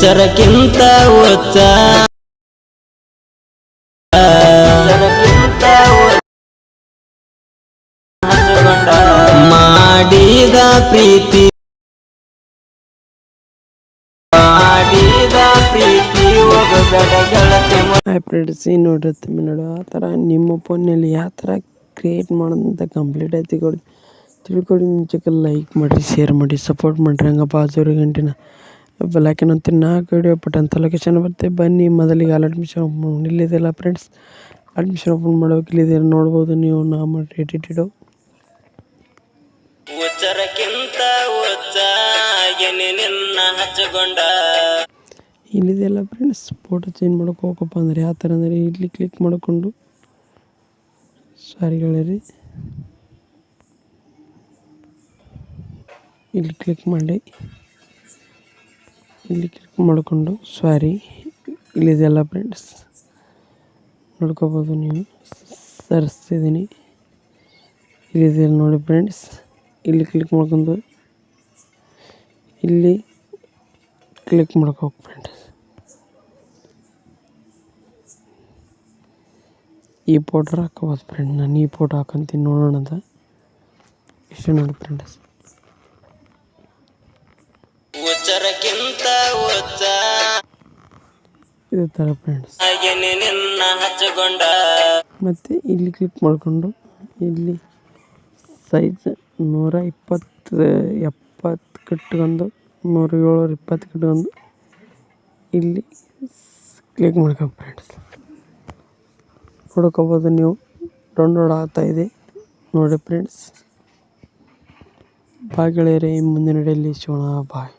ಹುಚ್ಚರಕ್ಕಿಂತ ಹುಚ್ಚ ಮಾಡಿದ ಪ್ರೀತಿ ಹೋಗಬೇಡ ಗೆಳತಿ. ಫ್ರೆಂಡ್ಸ್ ನೋಡ್ರಿ ನೋಡು ಆ ಥರ ನಿಮ್ಮ ಫೋನಲ್ಲಿ ಯಾವ ಥರ ಕ್ರಿಯೇಟ್ ಮಾಡೋದಂತ ಕಂಪ್ಲೀಟ್ ಆಯ್ತು ತಿಳ್ಕೊಳ್ಳಿ. ಮುಂಚೆಗೆ ಲೈಕ್ ಮಾಡಿರಿ, ಶೇರ್ ಮಾಡಿ, ಸಪೋರ್ಟ್ ಮಾಡಿರಿ. ಹಂಗೆ ಬಾಜೂರು ಗಂಟಿನ ಬೆಲ್ಲೈಕನ್ ಅಂತ 4 ವಿಡಿಯೋ ಪಟ್ಟಂತ ಲೊಕೇಶನ್ ಬರುತ್ತೆ. ಬನ್ನಿ ಮೊದಲಿಗೆ ಅಡ್ಮಿಷನ್ ಓಪನ್ ಇಲ್ಲಿದೆಲ್ಲ ಫ್ರೆಂಡ್ಸ್. ಅಡ್ಮಿಷನ್ ಓಪನ್ ಮಾಡೋಕೆ ಇಲ್ಲಿದೆ ನೋಡ್ಬೋದು ನೀವು. ನಾ ಮಾಡಿ ಎಡಿಟೆಡು ಹುಚ್ಚರಕ್ಕಿಂತ ಹುಚ್ಚ ನಿನ್ನ ಹಚ್ಚಗೊಂಡ ಇಲ್ಲಿದೆಲ್ಲ ಫ್ರೆಂಡ್ಸ್. ಫೋಟೋ ಚೇಂಜ್ ಮಾಡೋಕೆ ಹೋಗಪ್ಪ ಅಂದರೆ ಯಾವ ಥರ ಅಂದರೆ ಇಲ್ಲಿ ಕ್ಲಿಕ್ ಮಾಡಿಕೊಂಡು ಸಾರಿಗಳಿರಿ ಇಲ್ಲಿ ಕ್ಲಿಕ್ ಮಾಡಿ ಇಲ್ಲಿ ಕ್ಲಿಕ್ ಮಾಡಿಕೊಂಡು ಇಲ್ಲಿದೆಲ್ಲ ಫ್ರೆಂಡ್ಸ್ ನೋಡ್ಕೋಬೋದು ನೀವು. ಸರಿಸ್ತಿದ್ದೀನಿ ಇಲ್ಲಿದೆ ನೋಡಿ ಫ್ರೆಂಡ್ಸ್. ಇಲ್ಲಿ ಕ್ಲಿಕ್ ಮಾಡ್ಕೊಂಡು ಇಲ್ಲಿ ಕ್ಲಿಕ್ ಮಾಡ್ಕೋಬೇಕು ಫ್ರೆಂಡ್ಸ್. ಈ ಫೋಟೋ ಹಾಕೋಬೋದು ಫ್ರೆಂಡ್. ನಾನು ಈ ಫೋಟೋ ಹಾಕೊಂತೀನಿ ನೋಡೋಣ ಅಂತ ಇಷ್ಟು ನೋಡಿ ಫ್ರೆಂಡ್ಸ್. ಹುಚ್ಚರಕ್ಕಿಂತ ಹುಚ್ಚ ಇದೇ ಥರ ಫ್ರೆಂಡ್ಸ್. ನಿನ್ನ ಹಚ್ಚಗೊಂಡ ಮತ್ತು ಇಲ್ಲಿ ಕ್ಲಿಕ್ ಮಾಡಿಕೊಂಡು ಇಲ್ಲಿ ಸೈಜ್ 170 ಕಟ್ಕೊಂಡು 170 ಕಟ್ಕೊಂಡು ಇಲ್ಲಿ ಕ್ಲಿಕ್ ಮಾಡ್ಕೊ ಫ್ರೆಂಡ್ಸ್. ಹುಡ್ಕೋಬೋದು ನೀವು. ಡೌನ್ಲೋಡ್ ಆಗ್ತಾಯಿದೆ ನೋಡಿ ಫ್ರೆಂಡ್ಸ್. ಬಾಯ್ ಗೆಳೆಯರೇ, ಮುಂದಿನ ವಿಡಿಯೋಲಿ ಸಿಗೋಣ. ಬಾಯ್.